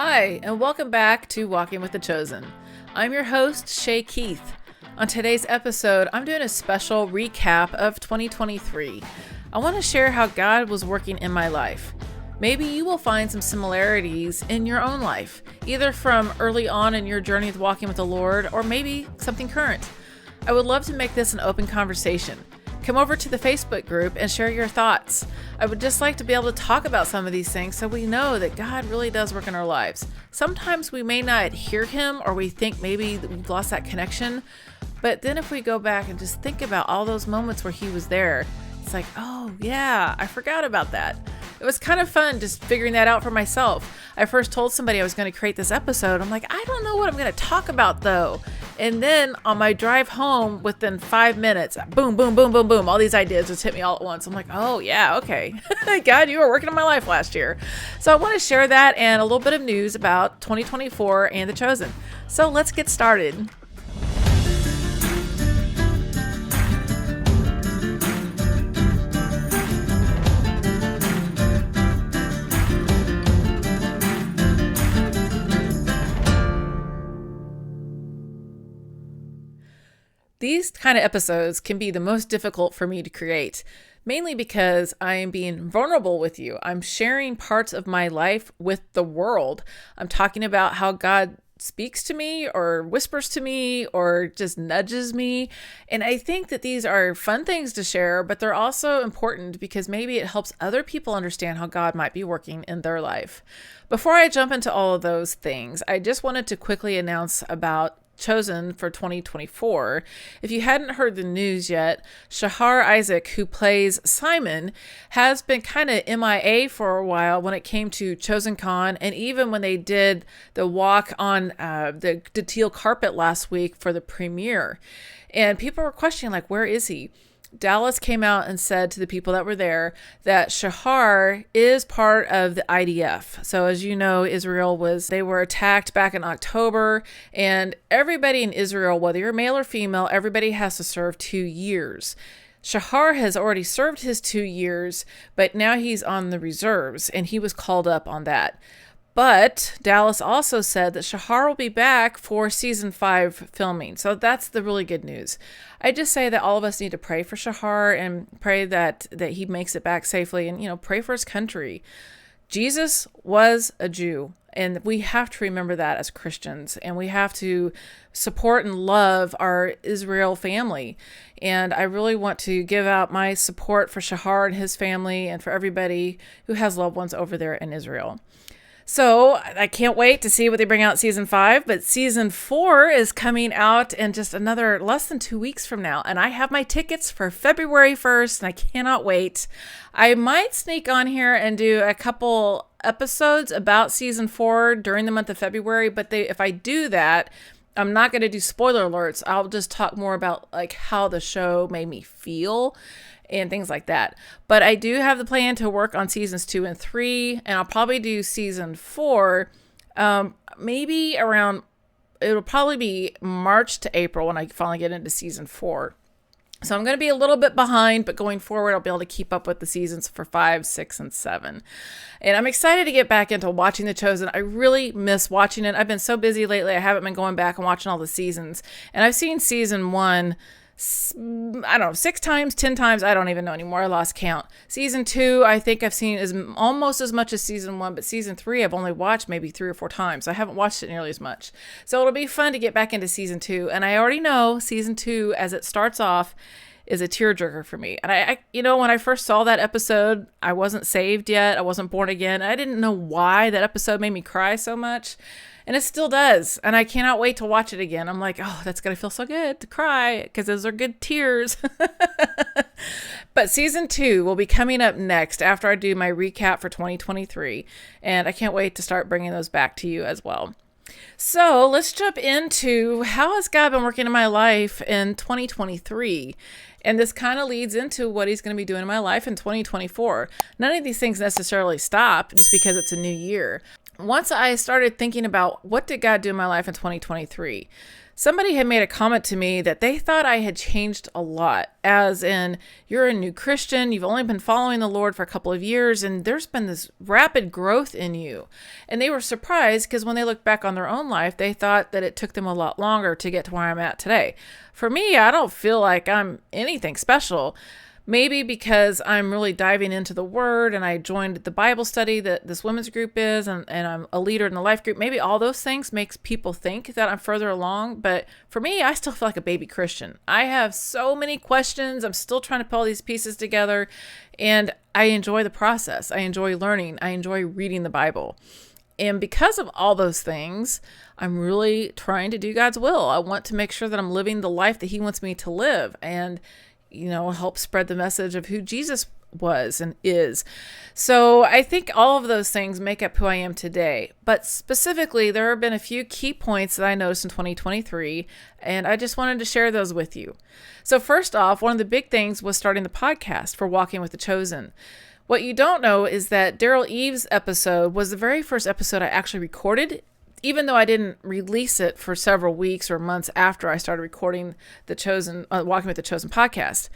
Hi, and welcome back to Walking with the Chosen. I'm your host, Shay Keith. On today's episode, I'm doing a special recap of 2023. I want to share how God was working in my life. Maybe you will find some similarities in your own life, either from early on in your journey with walking with the Lord, or maybe something current. I would love to make this an open conversation. Come over to the Facebook group and share your thoughts. I would just like to be able to talk about some of these things so we know that God really does work in our lives. Sometimes we may not hear him, or we think maybe we've lost that connection. But then if we go back and just think about all those moments where he was there, it's like, oh yeah, I forgot about that. It was kind of fun just figuring that out for myself. I first told somebody I was going to create this episode. I'm like, I don't know what I'm going to talk about though. And then on my drive home, within 5 minutes, boom, boom, boom, boom, boom, all these ideas just hit me all at once. I'm like, oh yeah, okay. God, you were working on my life last year. So I want to share that and a little bit of news about 2024 and The Chosen. So let's get started. These kind of episodes can be the most difficult for me to create, mainly because I am being vulnerable with you. I'm sharing parts of my life with the world. I'm talking about how God speaks to me or whispers to me or just nudges me. And I think that these are fun things to share, but they're also important because maybe it helps other people understand how God might be working in their life. Before I jump into all of those things, I just wanted to quickly announce about Chosen for 2024. If you hadn't heard the news yet, Shahar Isaac, who plays Simon, has been kind of MIA for a while when it came to Chosen Con, and even when they did the walk on the teal carpet last week for the premiere. And people were questioning, like, where is he? Dallas came out and said to the people that were there that Shahar is part of the IDF. So as you know, they were attacked back in October, and everybody in Israel, whether you're male or female, everybody has to serve 2 years. Shahar has already served his 2 years, but now he's on the reserves, and he was called up on that. But Dallas also said that Shahar will be back for season 5 filming. So that's the really good news. I just say that all of us need to pray for Shahar and pray that he makes it back safely, and, pray for his country. Jesus was a Jew, and we have to remember that as Christians, and we have to support and love our Israel family. And I really want to give out my support for Shahar and his family and for everybody who has loved ones over there in Israel. So I can't wait to see what they bring out season 5, but season 4 is coming out in just another less than 2 weeks from now. And I have my tickets for February 1st, and I cannot wait. I might sneak on here and do a couple episodes about season 4 during the month of February. But if I do that, I'm not going to do spoiler alerts. I'll just talk more about like how the show made me feel and things like that. But I do have the plan to work on seasons 2 and 3, and I'll probably do season 4 maybe around, it'll probably be March to April when I finally get into season 4. So I'm going to be a little bit behind, but going forward, I'll be able to keep up with the seasons for 5, 6, and 7. And I'm excited to get back into watching The Chosen. I really miss watching it. I've been so busy lately. I haven't been going back and watching all the seasons. And I've seen season 1 I don't know, 6 times, 10 times. I don't even know anymore. I lost count. Season 2, I think I've seen almost as much as season 1, but season 3, I've only watched maybe 3 or 4 times. I haven't watched it nearly as much. So it'll be fun to get back into season 2. And I already know season 2, as it starts off, is a tearjerker for me. And I when I first saw that episode, I wasn't saved yet. I wasn't born again. I didn't know why that episode made me cry so much. And it still does. And I cannot wait to watch it again. I'm like, oh, that's going to feel so good to cry because those are good tears. But season 2 will be coming up next after I do my recap for 2023. And I can't wait to start bringing those back to you as well. So let's jump into how has God been working in my life in 2023. And this kind of leads into what he's going to be doing in my life in 2024. None of these things necessarily stop just because it's a new year. once I started thinking about what did God do in my life in 2023, somebody had made a comment to me that they thought I had changed a lot, as in, you're a new Christian, you've only been following the Lord for a couple of years, and there's been this rapid growth in you. And they were surprised because when they looked back on their own life, they thought that it took them a lot longer to get to where I'm at today. For me, I don't feel like I'm anything special. Maybe because I'm really diving into the Word and I joined the Bible study that this women's group is, and I'm a leader in the life group. Maybe all those things makes people think that I'm further along. But for me, I still feel like a baby Christian. I have so many questions. I'm still trying to put all these pieces together. And I enjoy the process. I enjoy learning. I enjoy reading the Bible. And because of all those things, I'm really trying to do God's will. I want to make sure that I'm living the life that He wants me to live. And help spread the message of who Jesus was and is. So I think all of those things make up who I am today. But specifically, there have been a few key points that I noticed in 2023, and I just wanted to share those with you. So first off, one of the big things was starting the podcast for Walking with the Chosen. What you don't know is that Daryl Eves' episode was the very first episode I actually recorded, even though I didn't release it for several weeks or months after I started recording the Chosen, Walking with the Chosen podcast.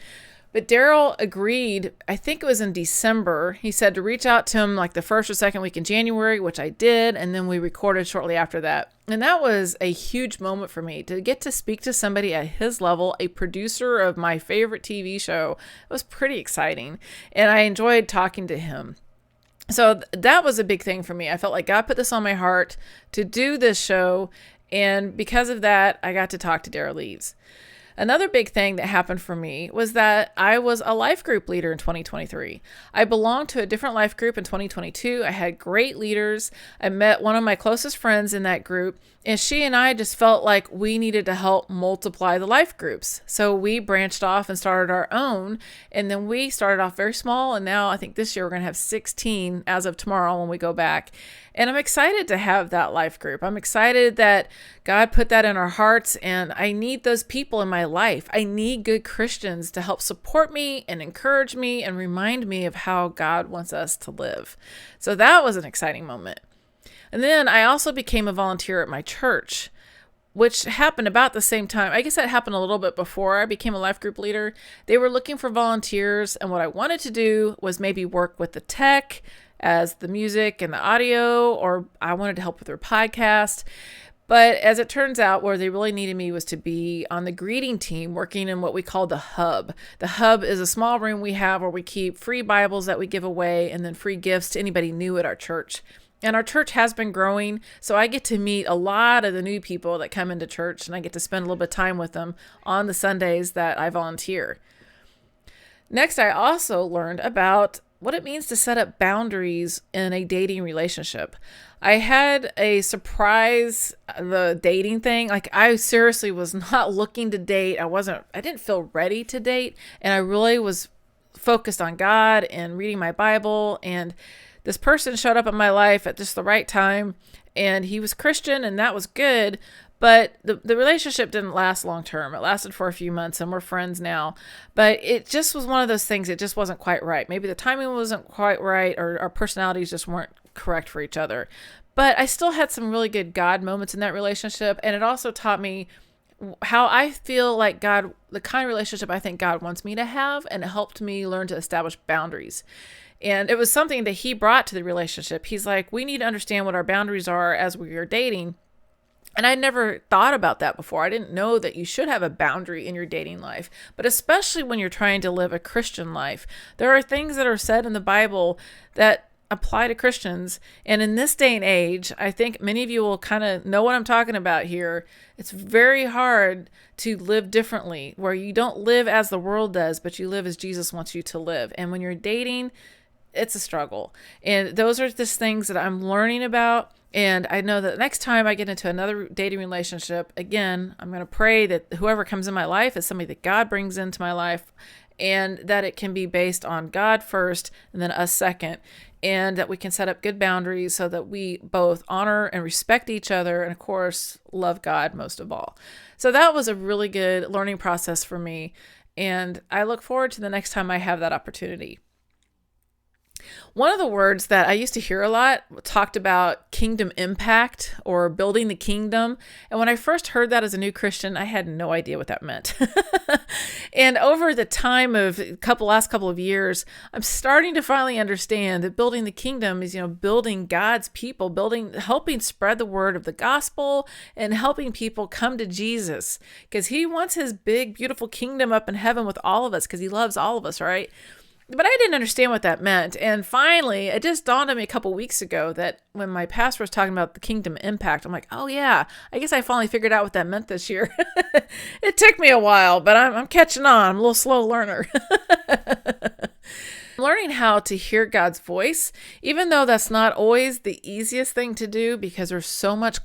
But Daryl agreed, I think it was in December, he said to reach out to him like the first or second week in January, which I did, and then we recorded shortly after that. And that was a huge moment for me to get to speak to somebody at his level, a producer of my favorite TV show. It was pretty exciting, and I enjoyed talking to him. So that was a big thing for me. I felt like God put this on my heart to do this show. And because of that, I got to talk to Daryl Eves. Another big thing that happened for me was that I was a life group leader in 2023. I belonged to a different life group in 2022. I had great leaders. I met one of my closest friends in that group, and she and I just felt like we needed to help multiply the life groups. So we branched off and started our own, and then we started off very small, and now I think this year we're going to have 16 as of tomorrow when we go back. And I'm excited to have that life group. I'm excited that God put that in our hearts, and I need those people in my life. I need good Christians to help support me and encourage me and remind me of how God wants us to live. So that was an exciting moment. And then I also became a volunteer at my church, which happened about the same time. I guess that happened a little bit before I became a life group leader. They were looking for volunteers, and what I wanted to do was maybe work with the tech as the music and the audio, or I wanted to help with their podcast. But as it turns out, where they really needed me was to be on the greeting team, working in what we call the hub. The hub is a small room we have where we keep free Bibles that we give away and then free gifts to anybody new at our church. And our church has been growing, so I get to meet a lot of the new people that come into church, and I get to spend a little bit of time with them on the Sundays that I volunteer. Next, I also learned about what it means to set up boundaries in a dating relationship. I had a surprise, the dating thing. Like, I seriously was not looking to date. I didn't feel ready to date. And I really was focused on God and reading my Bible. And this person showed up in my life at just the right time. And he was Christian, and that was good. But the relationship didn't last long term. It lasted for a few months, and we're friends now. But it just was one of those things. It just wasn't quite right. Maybe the timing wasn't quite right, or our personalities just weren't correct for each other. But I still had some really good God moments in that relationship. And it also taught me how I feel like God, the kind of relationship I think God wants me to have. And it helped me learn to establish boundaries. And it was something that he brought to the relationship. He's like, we need to understand what our boundaries are as we are dating. And I never thought about that before. I didn't know that you should have a boundary in your dating life, but especially when you're trying to live a Christian life. There are things that are said in the Bible that apply to Christians. And in this day and age, I think many of you will kind of know what I'm talking about here. It's very hard to live differently, where you don't live as the world does, but you live as Jesus wants you to live. And when you're dating, it's a struggle. And those are just things that I'm learning about. And I know that next time I get into another dating relationship, again, I'm going to pray that whoever comes in my life is somebody that God brings into my life, and that it can be based on God first and then us second, and that we can set up good boundaries so that we both honor and respect each other, and of course, love God most of all. So that was a really good learning process for me, and I look forward to the next time I have that opportunity. One of the words that I used to hear a lot talked about kingdom impact or building the kingdom. And when I first heard that as a new Christian, I had no idea what that meant. And over the time of last couple of years, I'm starting to finally understand that building the kingdom is, building God's people, helping spread the word of the gospel and helping people come to Jesus, because he wants his big, beautiful kingdom up in heaven with all of us, because he loves all of us, right? But I didn't understand what that meant. And finally, it just dawned on me a couple weeks ago that when my pastor was talking about the kingdom impact, I'm like, oh yeah, I guess I finally figured out what that meant this year. It took me a while, but I'm catching on. I'm a little slow learner. Learning how to hear God's voice, even though that's not always the easiest thing to do, because there's so much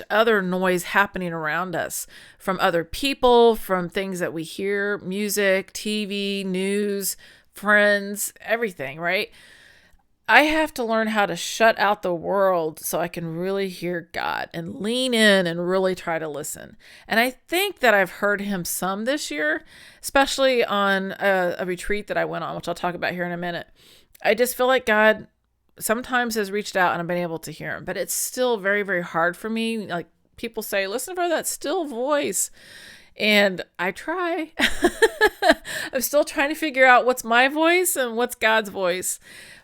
other noise happening around us, from other people, from things that we hear, music, TV, news, friends, everything, right? I have to learn how to shut out the world so I can really hear God and lean in and really try to listen. And I think that I've heard him some this year, especially on a retreat that I went on, which I'll talk about here in a minute. I just feel like God sometimes has reached out and I've been able to hear him, but it's still very, very hard for me. Like people say, listen for that still voice. And I try. I'm still trying to figure out what's my voice and what's God's voice.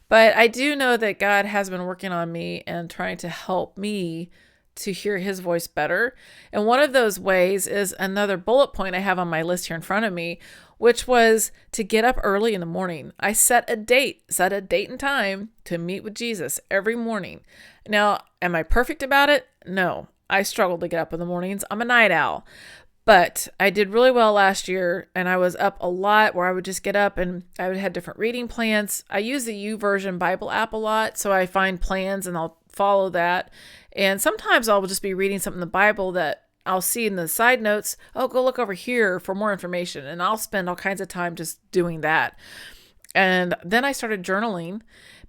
But I do know that God has been working on me and trying to help me to hear his voice better. And one of those ways is another bullet point I have on my list here in front of me, which was to get up early in the morning. I set a date and time to meet with Jesus every morning. Now, am I perfect about it? No, I struggle to get up in the mornings. I'm a night owl. But I did really well last year, and I was up a lot where I would just get up and I would have different reading plans. I use the YouVersion Bible app a lot, so I find plans and I'll follow that. And sometimes I'll just be reading something in the Bible that I'll see in the side notes, oh, go look over here for more information. And I'll spend all kinds of time just doing that. And then I started journaling.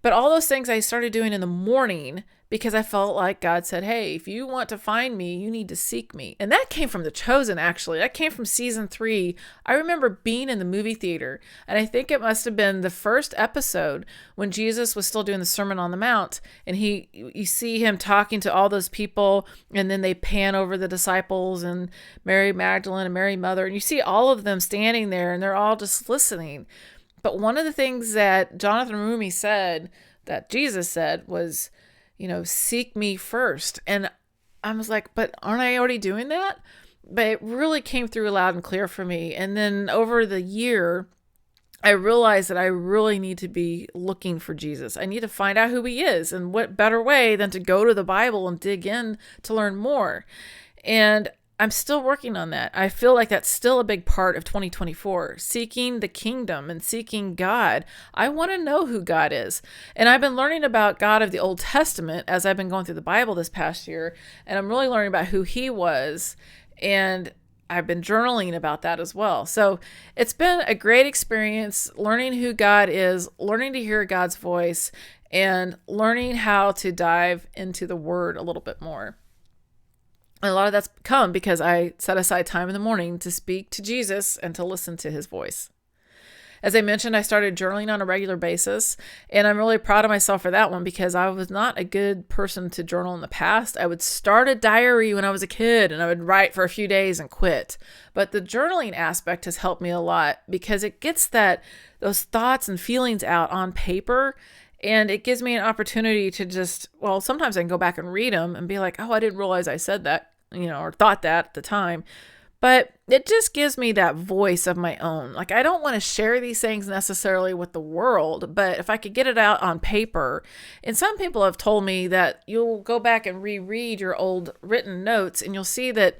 But all those things I started doing in the morning because I felt like God said, hey, if you want to find me, you need to seek me. And that came from The Chosen, actually. That came from season 3. I remember being in the movie theater, and I think it must have been the first episode when Jesus was still doing the Sermon on the Mount, and you see him talking to all those people, and then they pan over the disciples and Mary Magdalene and Mary Mother, and you see all of them standing there, and they're all just listening. But one of the things that Jonathan Rumi said, that Jesus said, was, seek me first. And I was like, but aren't I already doing that? But it really came through loud and clear for me. And then over the year, I realized that I really need to be looking for Jesus. I need to find out who he is. And what better way than to go to the Bible and dig in to learn more. And I'm still working on that. I feel like that's still a big part of 2024, seeking the kingdom and seeking God. I want to know who God is. And I've been learning about God of the Old Testament as I've been going through the Bible this past year. And I'm really learning about who he was. And I've been journaling about that as well. So it's been a great experience learning who God is, learning to hear God's voice, and learning how to dive into the word a little bit more. And a lot of that's come because I set aside time in the morning to speak to Jesus and to listen to his voice. As I mentioned, I started journaling on a regular basis, and I'm really proud of myself for that one because I was not a good person to journal in the past. I would start a diary when I was a kid, and I would write for a few days and quit. But the journaling aspect has helped me a lot because it gets those thoughts and feelings out on paper. And it gives me an opportunity to sometimes I can go back and read them and be like, oh, I didn't realize I said that, or thought that at the time. But it just gives me that voice of my own. Like, I don't want to share these things necessarily with the world, but if I could get it out on paper, and some people have told me that you'll go back and reread your old written notes and you'll see that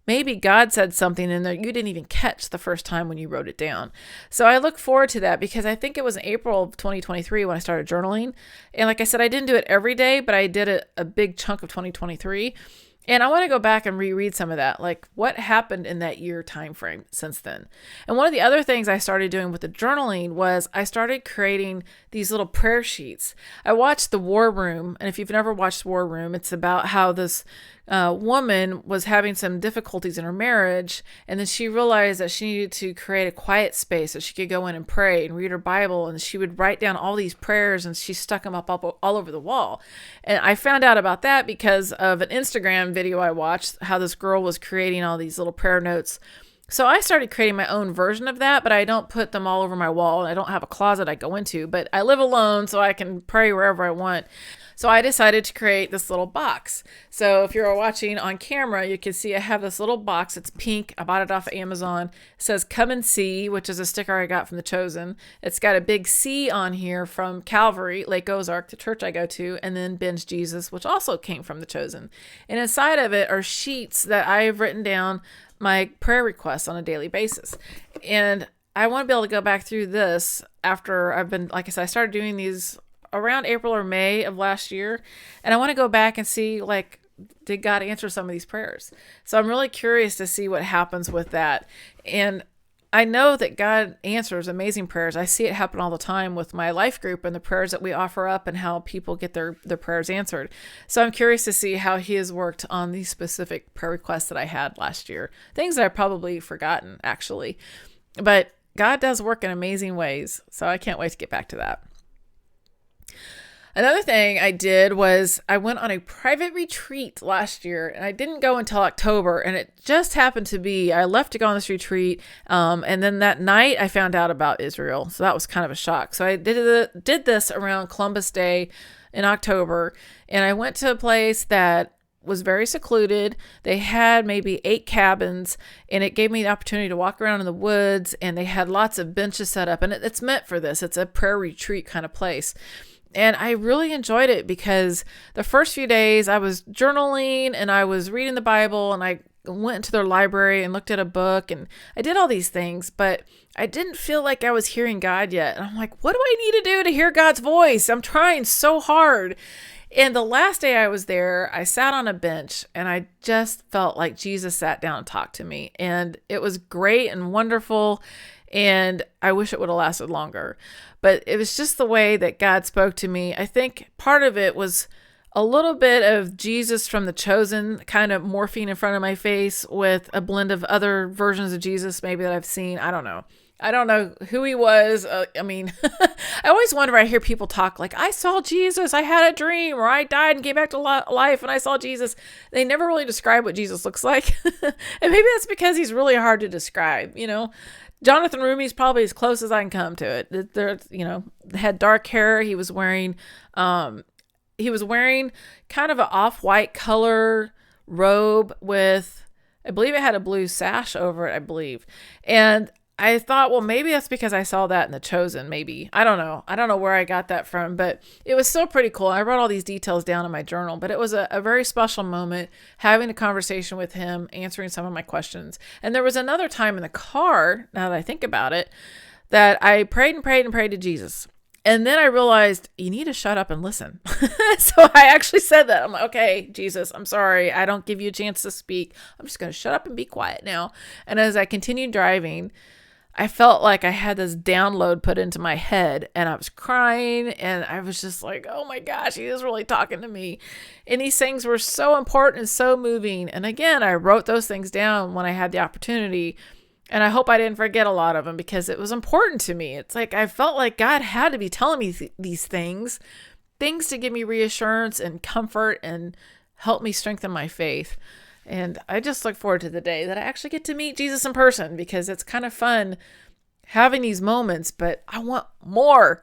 maybe God said something in there you didn't even catch the first time when you wrote it down. So I look forward to that because I think it was in April of 2023 when I started journaling. And like I said, I didn't do it every day, but I did it a big chunk of 2023. And I want to go back and reread some of that, like what happened in that year time frame since then. And one of the other things I started doing with the journaling was I started creating these little prayer sheets. I watched The War Room, and if you've never watched War Room, it's about how this woman was having some difficulties in her marriage, and then she realized that she needed to create a quiet space so she could go in and pray and read her Bible, and she would write down all these prayers, and she stuck them up all over the wall. And I found out about that because of an Instagram video I watched, how this girl was creating all these little prayer notes. So I started creating my own version of that, but I don't put them all over my wall. I don't have a closet I go into, but I live alone, so I can pray wherever I want. So I decided to create this little box. So if you're watching on camera, you can see I have this little box. It's pink. I bought it off of Amazon. It says "Come and See," which is a sticker I got from The Chosen. It's got a big C on here from Calvary, Lake Ozark, the church I go to, and then Binge Jesus, which also came from The Chosen. And inside of it are sheets that I've written down my prayer requests on a daily basis. And I want to be able to go back through this after I've been, like I said, I started doing these around April or May of last year. And I want to go back and see, like, did God answer some of these prayers? So I'm really curious to see what happens with that. And I know that God answers amazing prayers. I see it happen all the time with my life group and the prayers that we offer up and how people get their prayers answered. So I'm curious to see how he has worked on these specific prayer requests that I had last year. Things that I've probably forgotten, actually. But God does work in amazing ways. So I can't wait to get back to that. Another thing I did was I went on a private retreat last year, and I didn't go until October, and it just happened to be I left to go on this retreat, and then that night I found out about Israel, so that was kind of a shock. So I did this around Columbus Day in October, and I went to a place that was very secluded. They had maybe 8 cabins, and it gave me the opportunity to walk around in the woods, and they had lots of benches set up, and it's meant for this. It's a prayer retreat kind of place. And I really enjoyed it because the first few days I was journaling and I was reading the Bible, and I went into their library and looked at a book, and I did all these things, but I didn't feel like I was hearing God yet. And I'm like, what do I need to do to hear God's voice? I'm trying so hard. And the last day I was there, I sat on a bench and I just felt like Jesus sat down and talked to me. And it was great and wonderful. And I wish it would have lasted longer. But it was just the way that God spoke to me. I think part of it was a little bit of Jesus from The Chosen kind of morphing in front of my face with a blend of other versions of Jesus maybe that I've seen. I don't know. I don't know who he was. I mean, I always wonder, I hear people talk like, I saw Jesus, I had a dream, or I died and came back to life and I saw Jesus. They never really describe what Jesus looks like. And maybe that's because he's really hard to describe, you know. Jonathan Rumi's probably as close as I can come to it. There, you know, had dark hair. He was wearing kind of an off-white color robe with, I believe it had a blue sash over it, I believe. And I thought, well, maybe that's because I saw that in The Chosen, maybe. I don't know. I don't know where I got that from, but it was still pretty cool. I wrote all these details down in my journal, but it was a very special moment having a conversation with him, answering some of my questions. And there was another time in the car, now that I think about it, that I prayed and prayed and prayed to Jesus. And then I realized, you need to shut up and listen. So I actually said that. I'm like, okay, Jesus, I'm sorry. I don't give you a chance to speak. I'm just going to shut up and be quiet now. And as I continued driving, I felt like I had this download put into my head, and I was crying, and I was just like, oh my gosh, he is really talking to me. And these things were so important and so moving. And again, I wrote those things down when I had the opportunity, and I hope I didn't forget a lot of them because it was important to me. It's like I felt like God had to be telling me these things to give me reassurance and comfort and help me strengthen my faith. And I just look forward to the day that I actually get to meet Jesus in person, because it's kind of fun having these moments, but I want more.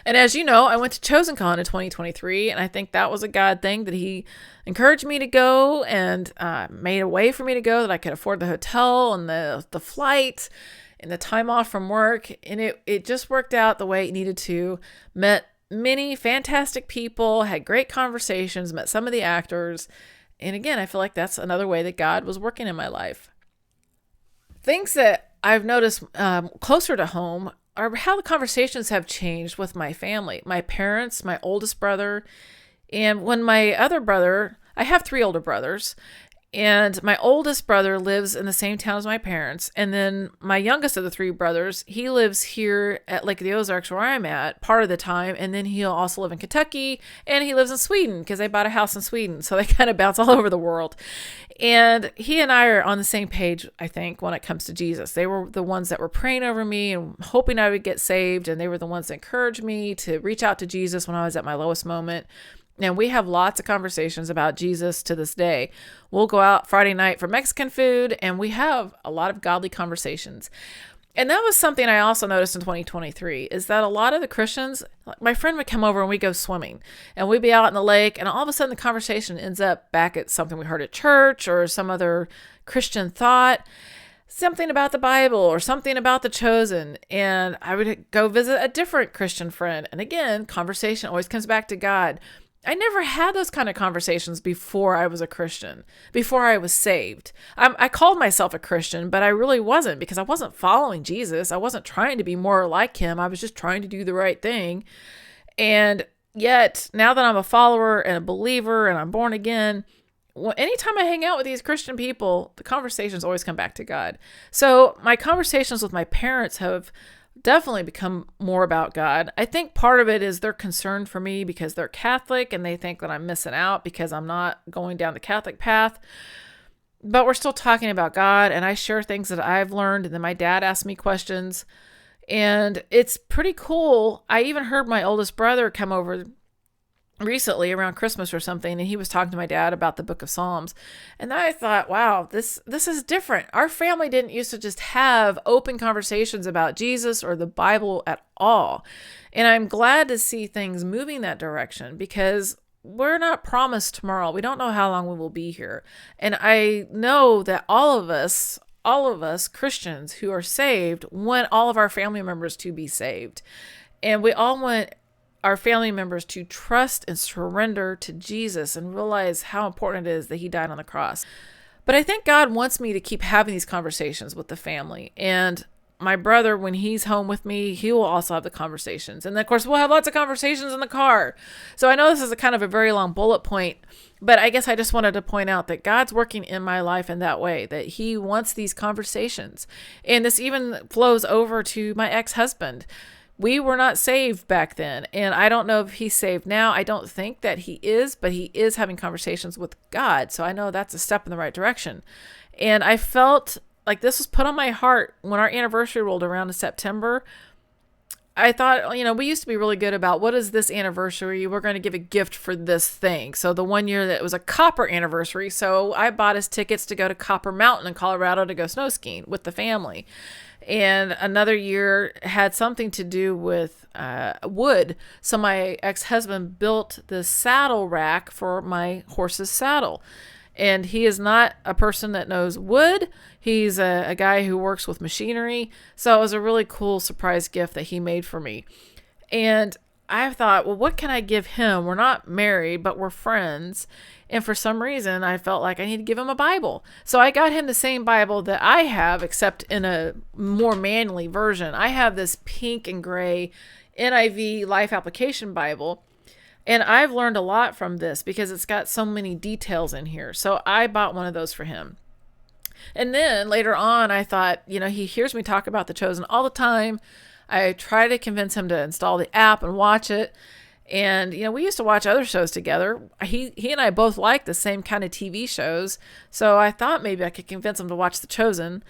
And as you know, I went to ChosenCon in 2023, and I think that was a God thing that he encouraged me to go and made a way for me to go, that I could afford the hotel and the flight and the time off from work. And it just worked out the way it needed to. Met many fantastic people, had great conversations, met some of the actors. And again, I feel like that's another way that God was working in my life. Things that I've noticed closer to home are how the conversations have changed with my family, my parents, my oldest brother. And when my other brother, I have 3 older brothers, And my oldest brother lives in the same town as my parents. And then my youngest of the three brothers, he lives here at Lake of the Ozarks where I'm at part of the time. And then he'll also live in Kentucky, and he lives in Sweden because they bought a house in Sweden. So they kind of bounce all over the world. And he and I are on the same page, I think, when it comes to Jesus. They were the ones that were praying over me and hoping I would get saved. And they were the ones that encouraged me to reach out to Jesus when I was at my lowest moment. And we have lots of conversations about Jesus to this day. We'll go out Friday night for Mexican food, and we have a lot of godly conversations. And that was something I also noticed in 2023, is that a lot of the Christians, like my friend would come over and we go swimming, and we'd be out in the lake, and all of a sudden the conversation ends up back at something we heard at church or some other Christian thought, something about the Bible or something about The Chosen. And I would go visit a different Christian friend. And again, conversation always comes back to God. I never had those kind of conversations before I was a Christian, before I was saved. I called myself a Christian, but I really wasn't, because I wasn't following Jesus. I wasn't trying to be more like him. I was just trying to do the right thing. And yet, now that I'm a follower and a believer and I'm born again, anytime I hang out with these Christian people, the conversations always come back to God. So my conversations with my parents have definitely become more about God. I think part of it is they're concerned for me because they're Catholic and they think that I'm missing out because I'm not going down the Catholic path. But we're still talking about God, and I share things that I've learned, and then my dad asks me questions, and it's pretty cool. I even heard my oldest brother come over recently around Christmas or something, and he was talking to my dad about the Book of Psalms. And I thought, wow, this is different. Our family didn't used to just have open conversations about Jesus or the Bible at all. And I'm glad to see things moving that direction, because we're not promised tomorrow. We don't know how long we will be here. And I know that all of us Christians who are saved want all of our family members to be saved. And we all want our family members to trust and surrender to Jesus and realize how important it is that he died on the cross. But I think God wants me to keep having these conversations with the family. And my brother, when he's home with me, he will also have the conversations. And then, of course, we'll have lots of conversations in the car. So I know this is a kind of a very long bullet point, but I guess I just wanted to point out that God's working in my life in that way, that he wants these conversations. And this even flows over to my ex-husband. We were not saved back then, and I don't know if he's saved now. I don't think that he is, but he is having conversations with God. So I know that's a step in the right direction. And I felt like this was put on my heart when our anniversary rolled around in September. I thought, we used to be really good about what is this anniversary? We're going to give a gift for this thing. So the one year that it was a Copper anniversary, so I bought us tickets to go to Copper Mountain in Colorado to go snow skiing with the family. And another year had something to do with wood. So my ex-husband built the saddle rack for my horse's saddle. And he is not a person that knows wood. He's a guy who works with machinery. So it was a really cool surprise gift that he made for me. And I thought, well, what can I give him? We're not married, but we're friends. And for some reason, I felt like I need to give him a Bible. So I got him the same Bible that I have, except in a more manly version. I have this pink and gray NIV Life Application Bible. And I've learned a lot from this because it's got so many details in here. So I bought one of those for him. And then later on, I thought, he hears me talk about The Chosen all the time. I try to convince him to install the app and watch it. And, we used to watch other shows together. He and I both like the same kind of TV shows. So I thought maybe I could convince him to watch The Chosen.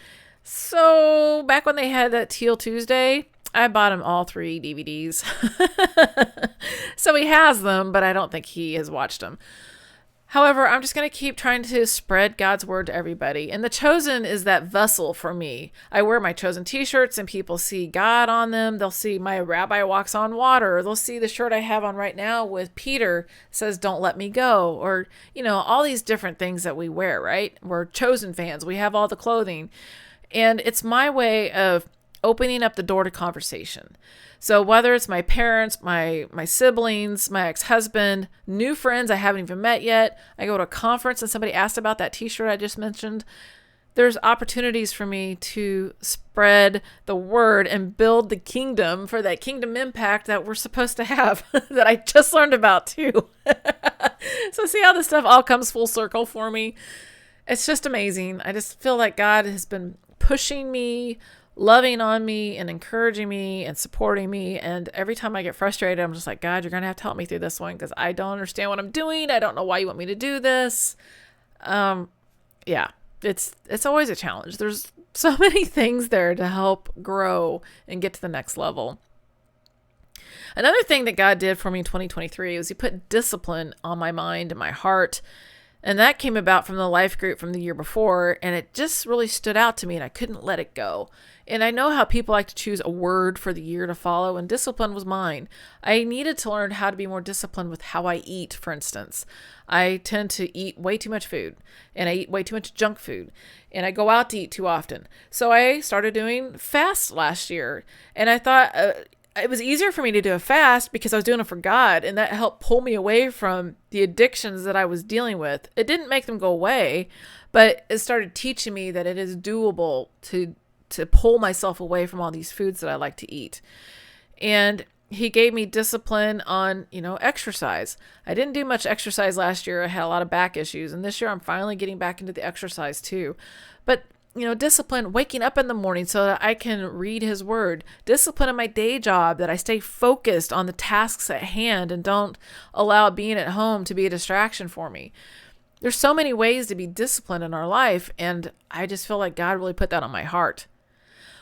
So back when they had that Teal Tuesday, I bought him all 3 DVDs. So he has them, but I don't think he has watched them. However, I'm just going to keep trying to spread God's word to everybody. And The Chosen is that vessel for me. I wear my Chosen t-shirts and people see God on them. They'll see my Rabbi Walks on Water. They'll see the shirt I have on right now with Peter says, "Don't let me go." Or, all these different things that we wear, right? We're Chosen fans. We have all the clothing. And it's my way of opening up the door to conversation. So whether it's my parents, my siblings, my ex-husband, new friends I haven't even met yet, I go to a conference and somebody asked about that t-shirt I just mentioned, there's opportunities for me to spread the word and build the kingdom for that kingdom impact that we're supposed to have that I just learned about too. So see how this stuff all comes full circle for me? It's just amazing. I just feel like God has been pushing me, loving on me, and encouraging me and supporting me. And every time I get frustrated, I'm just like, God, you're going to have to help me through this one because I don't understand what I'm doing. I don't know why you want me to do this. Yeah, it's always a challenge. There's so many things there to help grow and get to the next level. Another thing that God did for me in 2023 was he put discipline on my mind and my heart. And that came about from the life group from the year before. And it just really stood out to me and I couldn't let it go. And I know how people like to choose a word for the year to follow, and discipline was mine. I needed to learn how to be more disciplined with how I eat, for instance. I tend to eat way too much food, and I eat way too much junk food, and I go out to eat too often. So I started doing fasts last year, and I thought it was easier for me to do a fast because I was doing it for God, and that helped pull me away from the addictions that I was dealing with. It didn't make them go away, but it started teaching me that it is doable to pull myself away from all these foods that I like to eat. And he gave me discipline on, exercise. I didn't do much exercise last year. I had a lot of back issues, and this year I'm finally getting back into the exercise too. But discipline, waking up in the morning so that I can read his word, discipline in my day job, that I stay focused on the tasks at hand and don't allow being at home to be a distraction for me. There's so many ways to be disciplined in our life, and I just feel like God really put that on my heart.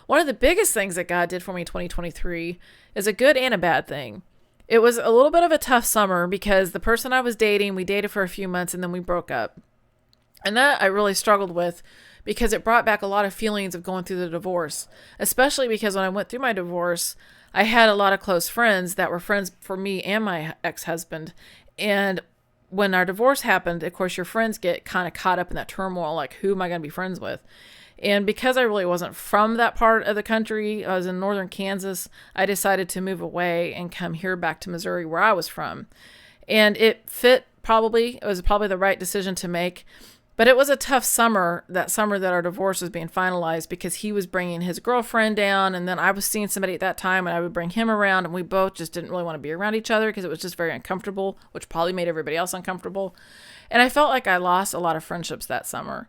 One of the biggest things that God did for me in 2023 is a good and a bad thing. It was a little bit of a tough summer because the person I was dating, we dated for a few months and then we broke up. And that I really struggled with because it brought back a lot of feelings of going through the divorce, especially because when I went through my divorce, I had a lot of close friends that were friends for me and my ex-husband. And when our divorce happened, of course, your friends get kind of caught up in that turmoil, like, who am I going to be friends with? And because I really wasn't from that part of the country, I was in northern Kansas, I decided to move away and come here back to Missouri where I was from. And it was probably the right decision to make. But it was a tough summer, that summer that our divorce was being finalized, because he was bringing his girlfriend down, and then I was seeing somebody at that time, and I would bring him around, and we both just didn't really want to be around each other because it was just very uncomfortable, which probably made everybody else uncomfortable. And I felt like I lost a lot of friendships that summer.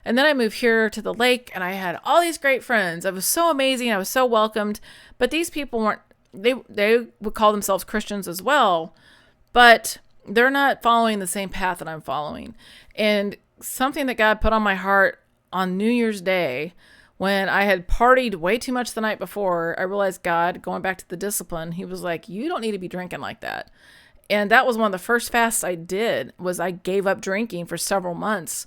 And then I moved here to the lake, and I had all these great friends. It was so amazing. I was so welcomed. But these people weren't, they would call themselves Christians as well, but they're not following the same path that I'm following. And something that God put on my heart on New Year's Day, when I had partied way too much the night before, I realized God, going back to the discipline, he was like, you don't need to be drinking like that. And that was one of the first fasts I did, was I gave up drinking for several months.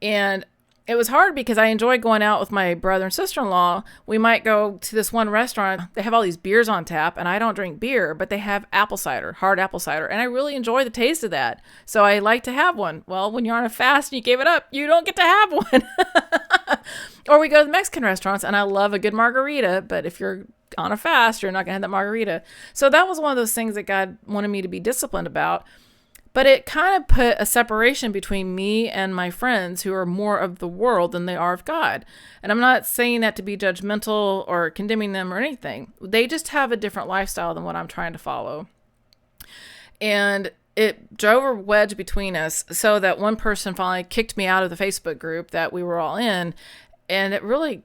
And it was hard because I enjoyed going out with my brother and sister-in-law. We might go to this one restaurant. They have all these beers on tap, and I don't drink beer, but they have apple cider, hard apple cider, and I really enjoy the taste of that. So I like to have one. Well, when you're on a fast and you gave it up, you don't get to have one. Or we go to the Mexican restaurants, and I love a good margarita, but if you're on a fast, you're not going to have that margarita. So that was one of those things that God wanted me to be disciplined about. But it kind of put a separation between me and my friends who are more of the world than they are of God. And I'm not saying that to be judgmental or condemning them or anything. They just have a different lifestyle than what I'm trying to follow. And it drove a wedge between us so that one person finally kicked me out of the Facebook group that we were all in. And it really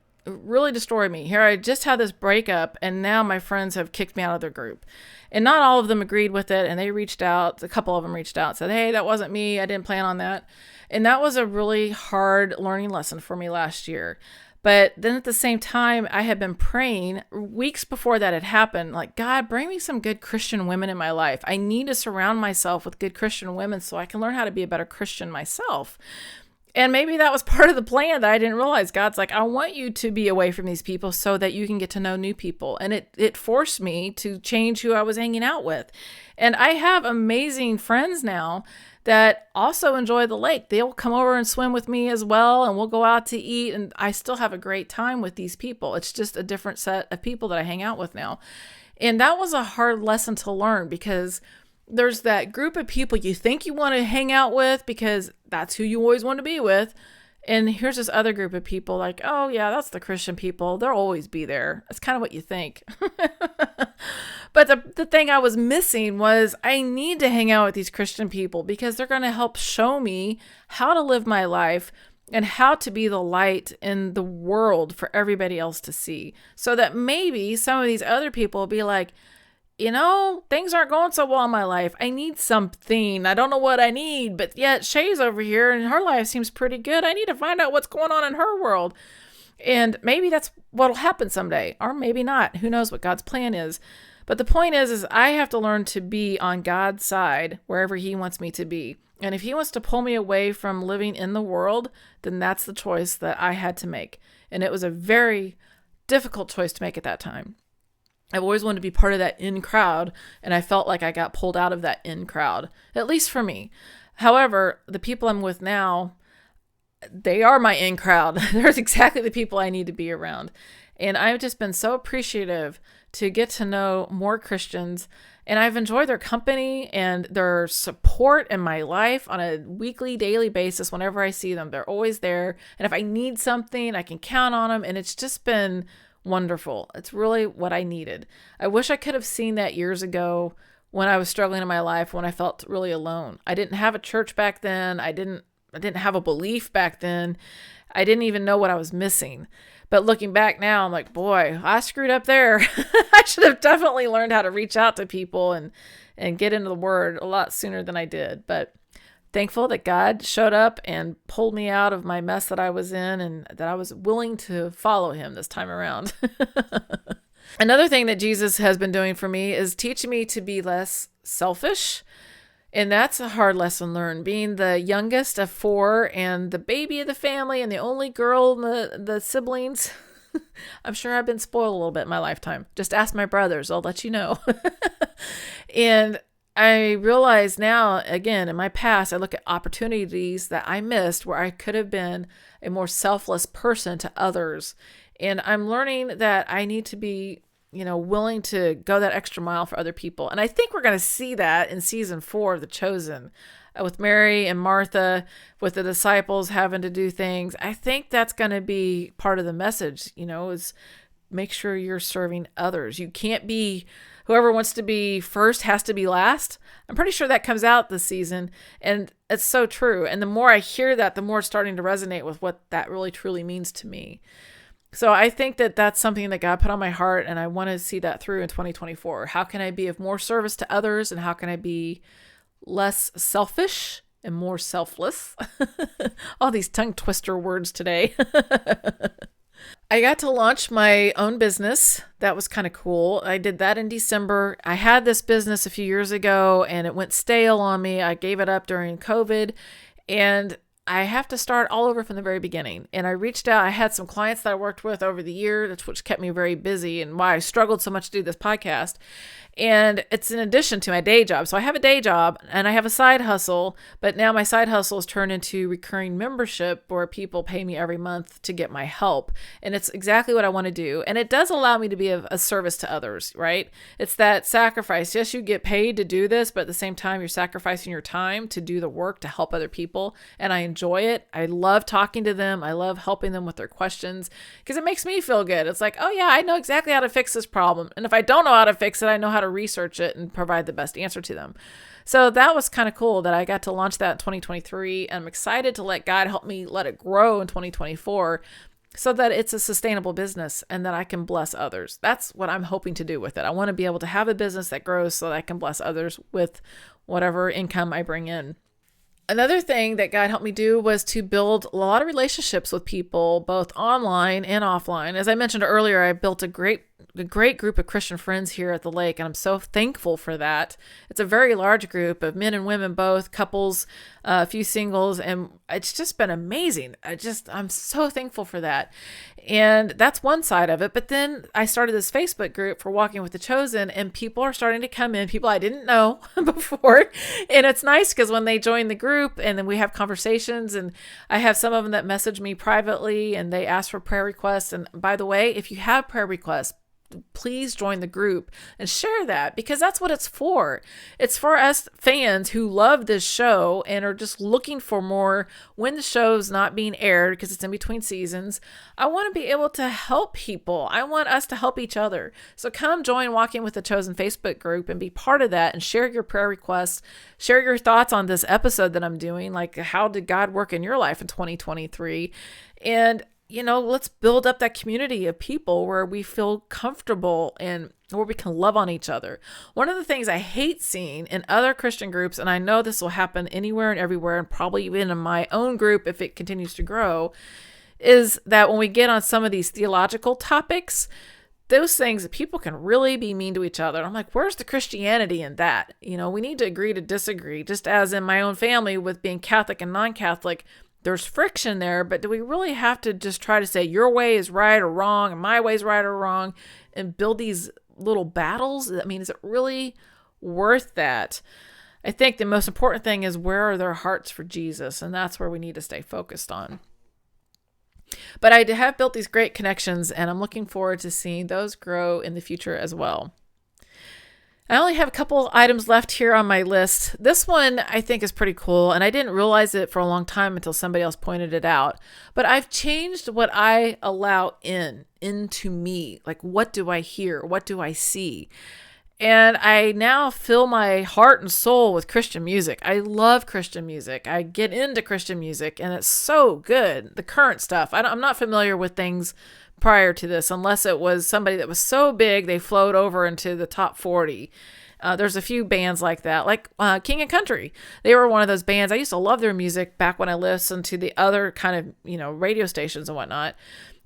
destroyed me. Here I just had this breakup, and now my friends have kicked me out of their group. And not all of them agreed with it, and they reached out. A couple of them reached out, said, hey, that wasn't me. I didn't plan on that. And that was a really hard learning lesson for me last year. But then at the same time, I had been praying weeks before that had happened, like, God, bring me some good Christian women in my life. I need to surround myself with good Christian women so I can learn how to be a better Christian myself. And maybe that was part of the plan that I didn't realize. God's like, I want you to be away from these people so that you can get to know new people. And it forced me to change who I was hanging out with. And I have amazing friends now that also enjoy the lake. They'll come over and swim with me as well, and we'll go out to eat. And I still have a great time with these people. It's just a different set of people that I hang out with now. And that was a hard lesson to learn, because there's that group of people you think you want to hang out with because that's who you always want to be with. And here's this other group of people like, oh yeah, that's the Christian people. They'll always be there. That's kind of what you think. But the thing I was missing was I need to hang out with these Christian people because they're going to help show me how to live my life and how to be the light in the world for everybody else to see, so that maybe some of these other people will be like, things aren't going so well in my life. I need something. I don't know what I need, but yet Shay's over here and her life seems pretty good. I need to find out what's going on in her world. And maybe that's what'll happen someday, or maybe not. Who knows what God's plan is? But the point is I have to learn to be on God's side wherever he wants me to be. And if he wants to pull me away from living in the world, then that's the choice that I had to make. And it was a very difficult choice to make at that time. I've always wanted to be part of that in crowd, and I felt like I got pulled out of that in crowd, at least for me. However, the people I'm with now, they are my in crowd. They're exactly the people I need to be around. And I've just been so appreciative to get to know more Christians, and I've enjoyed their company and their support in my life on a weekly, daily basis. Whenever I see them, they're always there. And if I need something, I can count on them. And it's just been wonderful. It's really what I needed. I wish I could have seen that years ago when I was struggling in my life, when I felt really alone. I didn't have a church back then. I didn't have a belief back then. I didn't even know what I was missing. But looking back now, I'm like, boy, I screwed up there. I should have definitely learned how to reach out to people and get into the word a lot sooner than I did. But thankful that God showed up and pulled me out of my mess that I was in, and that I was willing to follow him this time around. Another thing that Jesus has been doing for me is teaching me to be less selfish. And that's a hard lesson learned. Being the youngest of 4 and the baby of the family and the only girl in the siblings, I'm sure I've been spoiled a little bit in my lifetime. Just ask my brothers, I'll let you know. And I realize now, again, in my past, I look at opportunities that I missed where I could have been a more selfless person to others. And I'm learning that I need to be willing to go that extra mile for other people. And I think we're going to see that in season 4 of The Chosen, with Mary and Martha, with the disciples having to do things. I think that's going to be part of the message, is make sure you're serving others. You can't be, whoever wants to be first has to be last. I'm pretty sure that comes out this season. And it's so true. And the more I hear that, the more it's starting to resonate with what that really truly means to me. So I think that that's something that God put on my heart, and I want to see that through in 2024. How can I be of more service to others, and how can I be less selfish and more selfless? All these tongue twister words today. I got to launch my own business. That was kind of cool. I did that in December. I had this business a few years ago, and it went stale on me. I gave it up during COVID, and I have to start all over from the very beginning. And I reached out. I had some clients that I worked with over the year, which kept me very busy, and why I struggled so much to do this podcast. And it's in addition to my day job. So I have a day job and I have a side hustle, but now my side hustle has turned into recurring membership where people pay me every month to get my help. And it's exactly what I want to do. And it does allow me to be of a service to others, right? It's that sacrifice. Yes, you get paid to do this, but at the same time, you're sacrificing your time to do the work to help other people. And I enjoy it. I love talking to them. I love helping them with their questions because it makes me feel good. It's like, oh yeah, I know exactly how to fix this problem. And if I don't know how to fix it, I know how to research it and provide the best answer to them. So that was kind of cool that I got to launch that in 2023. And I'm excited to let God help me let it grow in 2024 so that it's a sustainable business and that I can bless others. That's what I'm hoping to do with it. I want to be able to have a business that grows so that I can bless others with whatever income I bring in. Another thing that God helped me do was to build a lot of relationships with people, both online and offline. As I mentioned earlier, I built a great group of Christian friends here at the lake, and I'm so thankful for that. It's a very large group of men and women, both couples, a few singles, and it's just been amazing. I'm so thankful for that. And that's one side of it. But then I started this Facebook group for Walking with the Chosen, and people are starting to come in, people I didn't know before. And it's nice because when they join the group and then we have conversations, and I have some of them that message me privately and they ask for prayer requests. And by the way, if you have prayer requests, please join the group and share that, because that's what it's for. It's for us fans who love this show and are just looking for more when the show's not being aired because it's in between seasons. I want to be able to help people. I want us to help each other. So come join Walking with the Chosen Facebook group and be part of that and share your prayer requests, share your thoughts on this episode that I'm doing, like how did God work in your life in 2023? And let's build up that community of people where we feel comfortable and where we can love on each other. One of the things I hate seeing in other Christian groups, and I know this will happen anywhere and everywhere, and probably even in my own group if it continues to grow, is that when we get on some of these theological topics, those things that people can really be mean to each other. I'm like, where's the Christianity in that? We need to agree to disagree, just as in my own family with being Catholic and non-Catholic. There's friction there, but do we really have to just try to say your way is right or wrong and my way is right or wrong and build these little battles? I mean, is it really worth that? I think the most important thing is, where are their hearts for Jesus? And that's where we need to stay focused on. But I have built these great connections, and I'm looking forward to seeing those grow in the future as well. I only have a couple items left here on my list. This one I think is pretty cool, and I didn't realize it for a long time until somebody else pointed it out. But I've changed what I allow into me. Like, what do I hear? What do I see? And I now fill my heart and soul with Christian music. I love Christian music. I get into Christian music, and it's so good. The current stuff. I'm not familiar with things prior to this, unless it was somebody that was so big they flowed over into the top 40. There's a few bands like that, like King and Country. They were one of those bands. I used to love their music back when I listened to the other kind of, radio stations and whatnot.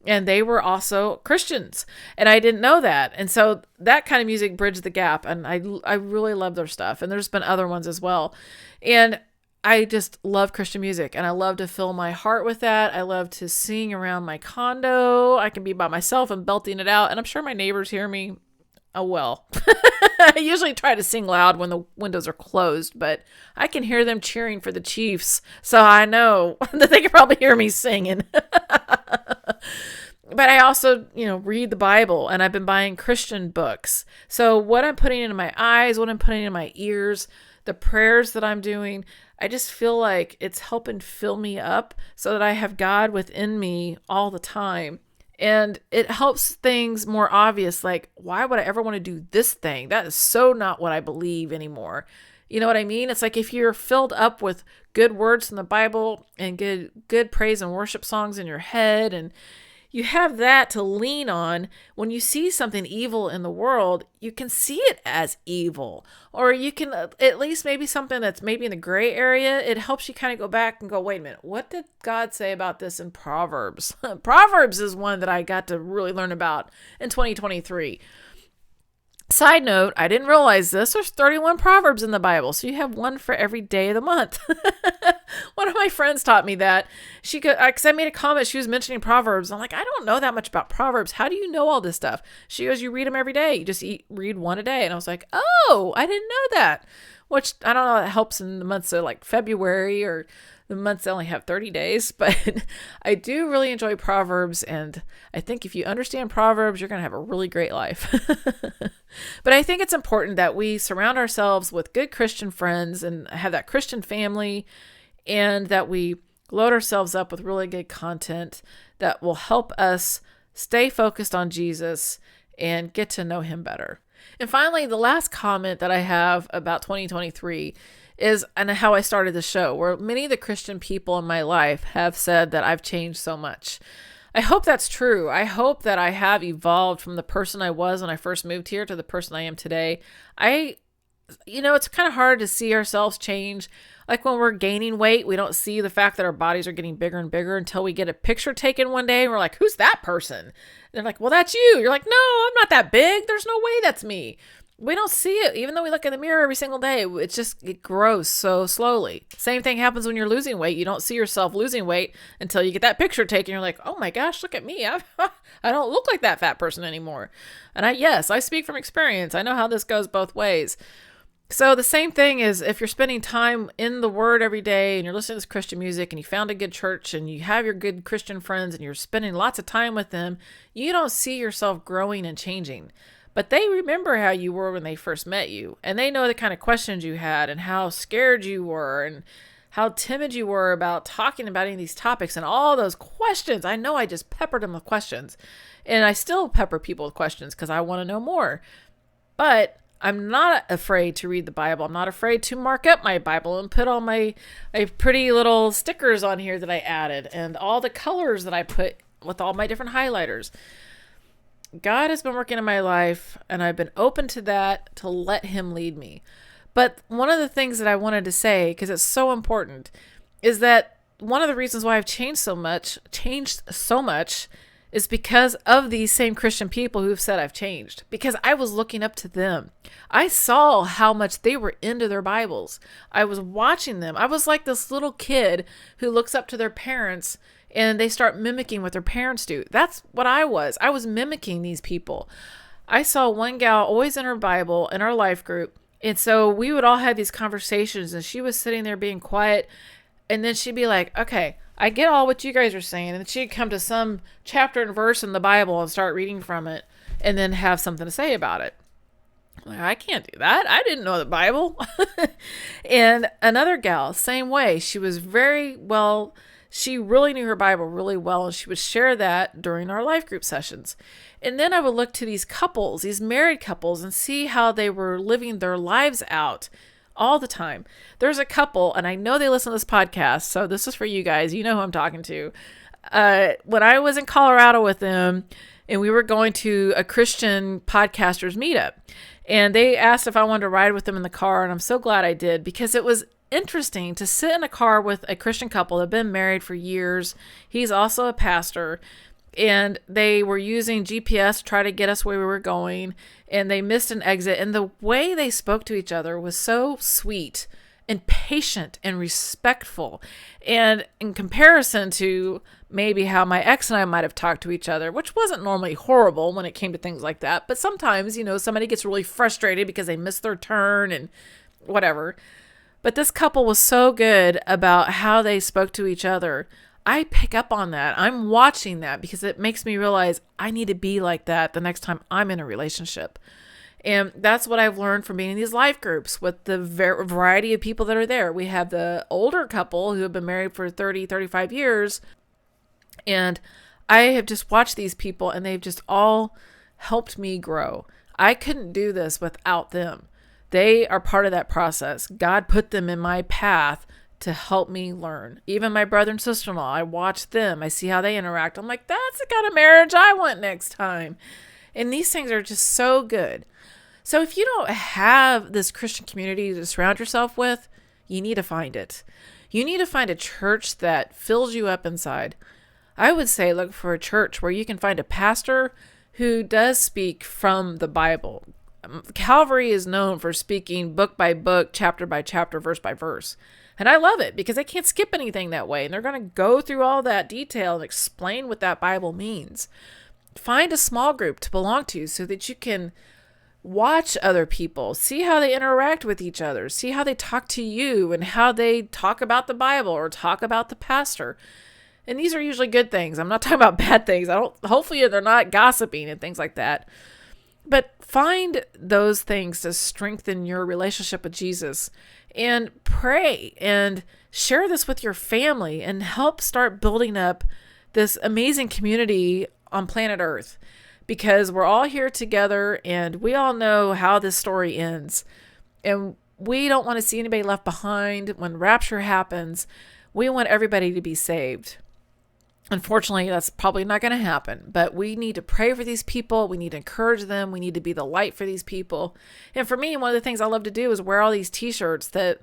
And they were also Christians, and I didn't know that. And so that kind of music bridged the gap, and I really love their stuff. And there's been other ones as well. And I just love Christian music, and I love to fill my heart with that. I love to sing around my condo. I can be by myself and belting it out, and I'm sure my neighbors hear me. Oh, well. I usually try to sing loud when the windows are closed, but I can hear them cheering for the Chiefs, so I know that they can probably hear me singing. But I also, read the Bible, and I've been buying Christian books. So what I'm putting in my eyes, what I'm putting in my ears, the prayers that I'm doing, I just feel like it's helping fill me up so that I have God within me all the time. And it helps things more obvious, like, why would I ever want to do this thing? That is so not what I believe anymore. You know what I mean? It's like if you're filled up with good words from the Bible and good praise and worship songs in your head, and you have that to lean on, when you see something evil in the world, you can see it as evil. Or you can at least maybe something that's maybe in the gray area. It helps you kind of go back and go, wait a minute, what did God say about this in Proverbs? Proverbs is one that I got to really learn about in 2023. Side note, I didn't realize this. There's 31 Proverbs in the Bible, so you have one for every day of the month. One of my friends taught me that. Because I made a comment, she was mentioning Proverbs. I'm like, I don't know that much about Proverbs. How do you know all this stuff? She goes, you read them every day. You just read one a day. And I was like, oh, I didn't know that. Which, I don't know, that helps in the months of like February, or the months only have 30 days, but I do really enjoy Proverbs, and I think if you understand Proverbs, you're going to have a really great life. But I think it's important that we surround ourselves with good Christian friends and have that Christian family, and that we load ourselves up with really good content that will help us stay focused on Jesus and get to know him better. And finally, the last comment that I have about 2023 is, and how I started the show, where many of the Christian people in my life have said that I've changed so much. I hope that's true. I hope that I have evolved from the person I was when I first moved here to the person I am today. It's kind of hard to see ourselves change. Like when we're gaining weight, we don't see the fact that our bodies are getting bigger and bigger until we get a picture taken one day and we're like, who's that person? And they're like, well, that's you. You're like, no, I'm not that big. There's no way that's me. We don't see it. Even though we look in the mirror every single day, it grows so slowly. Same thing happens when you're losing weight. You don't see yourself losing weight until you get that picture taken. You're like, oh my gosh, look at me. I don't look like that fat person anymore. And I speak from experience. I know how this goes both ways. So the same thing is if you're spending time in the Word every day and you're listening to this Christian music and you found a good church and you have your good Christian friends and you're spending lots of time with them, you don't see yourself growing and changing. But they remember how you were when they first met you, and they know the kind of questions you had and how scared you were and how timid you were about talking about any of these topics and all those questions. I know I just peppered them with questions, and I still pepper people with questions because I want to know more. But I'm not afraid to read the Bible. I'm not afraid to mark up my Bible and put all my pretty little stickers on here that I added and all the colors that I put with all my different highlighters. God has been working in my life, and I've been open to that, to let him lead me. But one of the things that I wanted to say, because it's so important, is that one of the reasons why I've changed so much, is because of these same Christian people who've said I've changed. Because I was looking up to them. I saw how much they were into their Bibles. I was watching them. I was like this little kid who looks up to their parents and they start mimicking what their parents do. That's what I was. I was mimicking these people. I saw one gal always in her Bible in our life group. And so we would all have these conversations and she was sitting there being quiet. And then she'd be like, okay, I get all what you guys are saying. And then she'd come to some chapter and verse in the Bible and start reading from it and then have something to say about it. Like, I can't do that. I didn't know the Bible. And another gal, same way. She was she really knew her Bible really well, and she would share that during our life group sessions. And then I would look to these couples, these married couples, and see how they were living their lives out all the time. There's a couple, and I know they listen to this podcast, so this is for you guys. You know who I'm talking to. When I was in Colorado with them, and we were going to a Christian podcasters meetup, and they asked if I wanted to ride with them in the car, and I'm so glad I did, because it was interesting to sit in a car with a Christian couple that have been married for years. He's also a pastor, and they were using GPS to try to get us where we were going, and they missed an exit. And the way they spoke to each other was so sweet and patient and respectful. And in comparison to maybe how my ex and I might have talked to each other, which wasn't normally horrible when it came to things like that. But sometimes, somebody gets really frustrated because they missed their turn and whatever. But this couple was so good about how they spoke to each other. I pick up on that. I'm watching that because it makes me realize I need to be like that the next time I'm in a relationship. And that's what I've learned from being in these life groups with the variety of people that are there. We have the older couple who have been married for 30, 35 years. And I have just watched these people, and they've just all helped me grow. I couldn't do this without them. They are part of that process. God put them in my path to help me learn. Even my brother and sister-in-law, I watch them. I see how they interact. I'm like, that's the kind of marriage I want next time. And these things are just so good. So if you don't have this Christian community to surround yourself with, you need to find it. You need to find a church that fills you up inside. I would say look for a church where you can find a pastor who does speak from the Bible. Calvary is known for speaking book by book, chapter by chapter, verse by verse. And I love it because they can't skip anything that way. And they're going to go through all that detail and explain what that Bible means. Find a small group to belong to so that you can watch other people, see how they interact with each other, see how they talk to you and how they talk about the Bible or talk about the pastor. And these are usually good things. I'm not talking about bad things. Hopefully they're not gossiping and things like that. But find those things to strengthen your relationship with Jesus, and pray and share this with your family and help start building up this amazing community on planet Earth, because we're all here together and we all know how this story ends. And we don't want to see anybody left behind when rapture happens. We want everybody to be saved. Unfortunately, that's probably not going to happen, but we need to pray for these people. We need to encourage them. We need to be the light for these people. And for me, one of the things I love to do is wear all these t-shirts that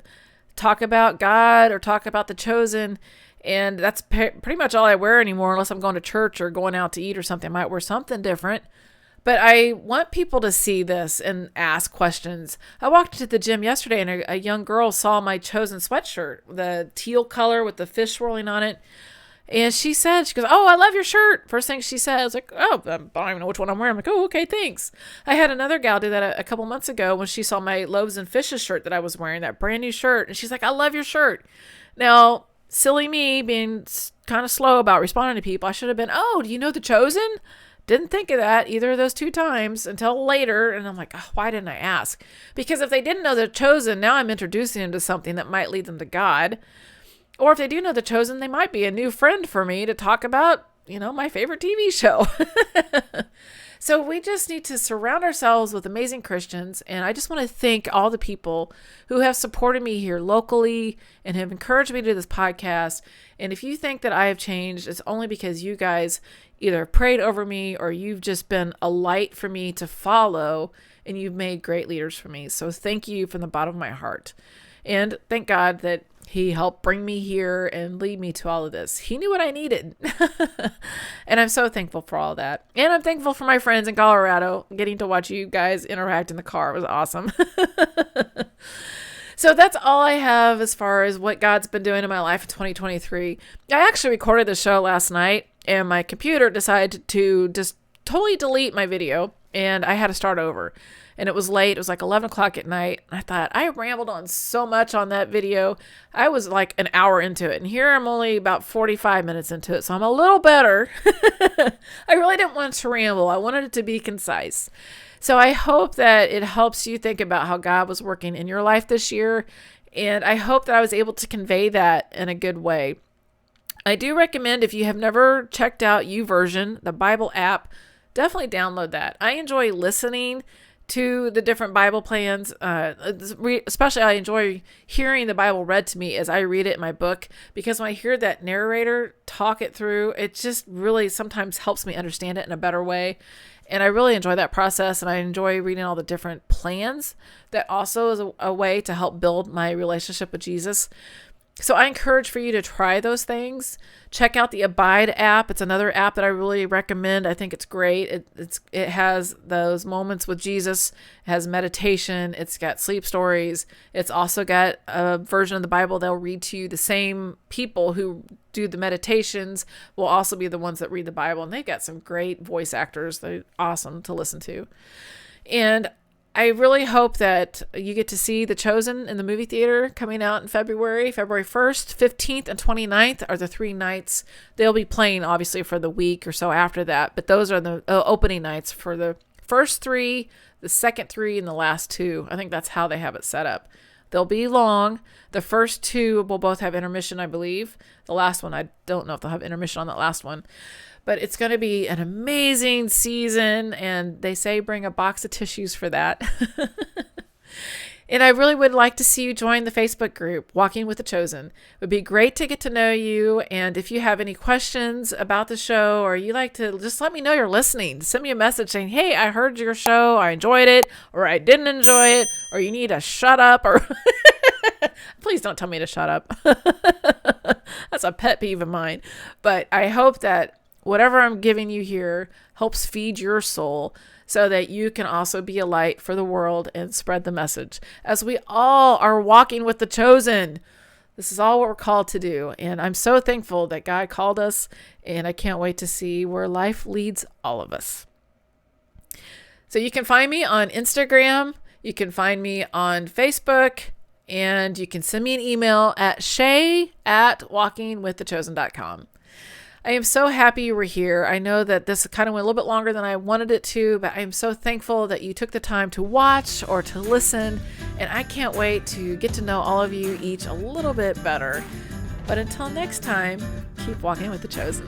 talk about God or talk about the chosen. And that's pretty much all I wear anymore, unless I'm going to church or going out to eat or something. I might wear something different. But I want people to see this and ask questions. I walked into the gym yesterday and a young girl saw my chosen sweatshirt, the teal color with the fish swirling on it. And she goes, "Oh, I love your shirt." First thing she said, I was like, "Oh, I don't even know which one I'm wearing." I'm like, "Oh, okay, thanks." I had another gal do that a couple months ago when she saw my Loaves and Fishes shirt that I was wearing, that brand new shirt. And she's like, "I love your shirt." Now, silly me being kind of slow about responding to people, I should have been, "Oh, do you know The Chosen?" Didn't think of that either of those two times until later. And I'm like, oh, why didn't I ask? Because if they didn't know The Chosen, now I'm introducing them to something that might lead them to God. Or if they do know The Chosen, they might be a new friend for me to talk about, my favorite TV show. So we just need to surround ourselves with amazing Christians. And I just want to thank all the people who have supported me here locally and have encouraged me to do this podcast. And if you think that I have changed, it's only because you guys either prayed over me or you've just been a light for me to follow, and you've made great leaders for me. So thank you from the bottom of my heart. And thank God that He helped bring me here and lead me to all of this. He knew what I needed. And I'm so thankful for all that. And I'm thankful for my friends in Colorado. Getting to watch you guys interact in the car was awesome. So that's all I have as far as what God's been doing in my life in 2023. I actually recorded the show last night, and my computer decided to just totally delete my video, and I had to start over. And it was late. It was like 11 o'clock at night. I thought, I rambled on so much on that video. I was like an hour into it. And here I'm only about 45 minutes into it. So I'm a little better. I really didn't want to ramble. I wanted it to be concise. So I hope that it helps you think about how God was working in your life this year. And I hope that I was able to convey that in a good way. I do recommend, if you have never checked out YouVersion, the Bible app, definitely download that. I enjoy listening to the different Bible plans. Especially I enjoy hearing the Bible read to me as I read it in my book, because when I hear that narrator talk it through, it just really sometimes helps me understand it in a better way. And I really enjoy that process, and I enjoy reading all the different plans. That also is a way to help build my relationship with Jesus. So I encourage for you to try those things. Check out the Abide app. It's another app that I really recommend. I think it's great. It has those moments with Jesus. It has meditation. It's got sleep stories. It's also got a version of the Bible they'll read to you. The same people who do the meditations will also be the ones that read the Bible. And they've got some great voice actors. They're awesome to listen to. And I really hope that you get to see The Chosen in the movie theater coming out in February 1st, 15th, and 29th are the 3 nights. They'll be playing obviously for the week or so after that, but those are the opening nights for the first 3, the second 3, and the last 2. I think that's how they have it set up. They'll be long. The first 2 will both have intermission, I believe. The last one, I don't know if they'll have intermission on that last one. But it's going to be an amazing season, and they say bring a box of tissues for that. And I really would like to see you join the Facebook group, Walking with the Chosen. It would be great to get to know you, and if you have any questions about the show, or you like to just let me know you're listening, send me a message saying, hey, I heard your show, I enjoyed it, or I didn't enjoy it, or you need to shut up, or please don't tell me to shut up. That's a pet peeve of mine. But I hope that whatever I'm giving you here helps feed your soul so that you can also be a light for the world and spread the message, as we all are walking with the chosen. This is all what we're called to do. And I'm so thankful that God called us, and I can't wait to see where life leads all of us. So you can find me on Instagram. You can find me on Facebook, and you can send me an email at shay@walkingwiththechosen.com. I am so happy you were here. I know that this kind of went a little bit longer than I wanted it to, but I am so thankful that you took the time to watch or to listen, and I can't wait to get to know all of you each a little bit better. But until next time, keep walking with the chosen.